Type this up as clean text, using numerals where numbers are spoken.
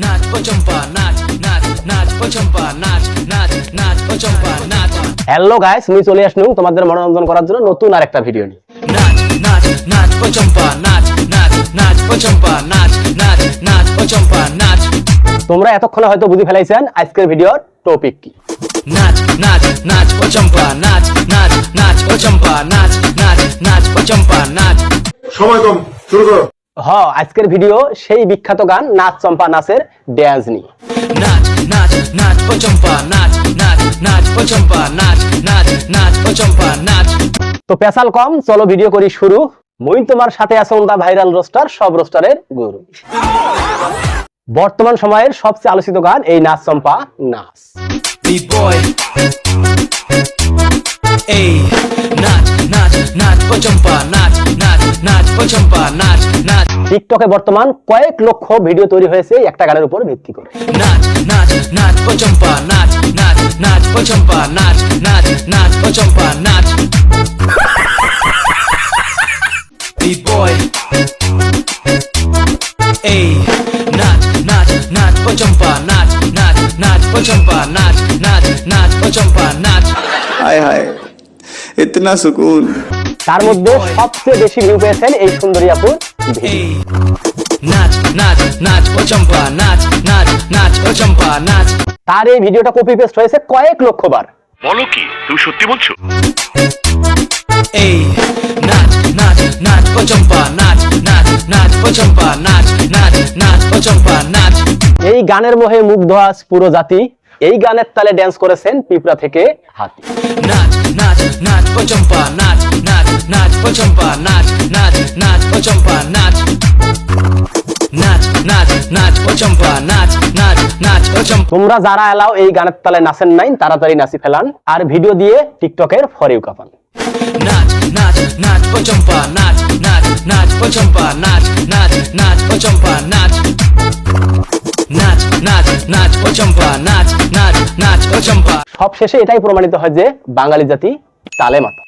নাচ ও চম্পা নাচ নাচ নাচ ও চম্পা নাচ নাচ নাচ ও চম্পা নাচ। হ্যালো গাইস, আমি চলে আসলাম তোমাদের মনোরঞ্জন করার জন্য নতুন আরেকটা ভিডিও নিয়ে। নাচ নাচ নাচ ও চম্পা নাচ নাচ নাচ ও চম্পা নাচ নাচ নাচ ও চম্পা নাচ। তোমরা এতক্ষণে হয়তো বুঝে ফেলাইছেন আজকের ভিডিওর টপিক কি। নাচ নাচ নাচ ও চম্পা নাচ নাচ নাচ ও চম্পা নাচ নাচ নাচ ও চম্পা নাচ। সময় কম, শুরু করো। আজকের ভিডিও সেই বিখ্যাত গান নাচ চম্পা নাচের ড্যান্স নিয়ে। নাচ নাচ নাচ ও চম্পা নাচ নাচ নাচ ও চম্পা নাচ নাচ নাচ ও চম্পা নাচ। তো পেশাল কম, চলো ভিডিও করি শুরু। মুই তোমার সাথে আছো দা ভাইরাল রোস্টার, সব রোস্টারের গুরু। বর্তমান সময়ের সবচেয়ে আলোচিত গান এই নাচ চম্পা নাচ। B-boy এই নাচ নাচ নাচ ও চম্পা নাচ নাচ নাচ ও চম্পা নাচ নাচ। টিকটকে বর্তমান কয়েক লক্ষ ভিডিও তৈরি হয়েছে একটা গানের উপর ভিত্তি করে। নাচ নাচ নাচ ও চম্পা নাচ নাচ নাচ ও চম্পা নাচ নাচ নাচ ও চম্পা নাচ। B-boy এই নাচ নাচ নাচ ও চম্পা নাচ নাচ নাচ ও চম্পা নাচ নাচ নাচ ও চম্পা নাচ। हाय हाय इतना सुकून। তার মধ্যে সবচেয়ে বেশি ভিউ পেয়েছেন এই সুন্দরী আপুর ভিডিও। এই নাচ নাচ নাচ ও চম্পা নাচ নাচ নাচ ও চম্পা নাচ। তার এই ভিডিওটা কপি পেস্ট হয়েছে কয়েক লক্ষ বার। বলো কি, তুমি সত্যি বলছো? এই নাচ নাচ নাচ ও চম্পা নাচ নাচ নাচ ও চম্পা নাচ নাচ নাচ ও চম্পা নাচ। এই গানের মোহে মুগ্ধ আজ পুরো জাতি, এই গানের তালে ড্যান্স করেছেন পিঁপড়া থেকে হাতি। নাচ নাচ নাচ ও চম্পা নাচ নাচ নাচ ও চম্পা নাচ নাচ নাচ ও চম্পা নাচ। নাচ নাচ নাচ ও চম্পা নাচ নাচ নাচ ও চম্পা। তোমরা যারা এলাও এই গানের তালে নাচেন নাই, তাড়াতাড়ি নাচি ফেলান আর ভিডিও দিয়ে টিকটকের ফর ইউ কাপান। নাচ নাচ নাচ ও চম্পা নাচ নাচ নাচ ও চম্পা নাচ নাচ নাচ ও চম্পা নাচ। নাচ নাচ নাচ ও চম্পা নাচ নাচ নাচ ও চম্পা। সবশেষে এটাই প্রমাণিত হয় যে বাঙালি জাতি তালে মাতা।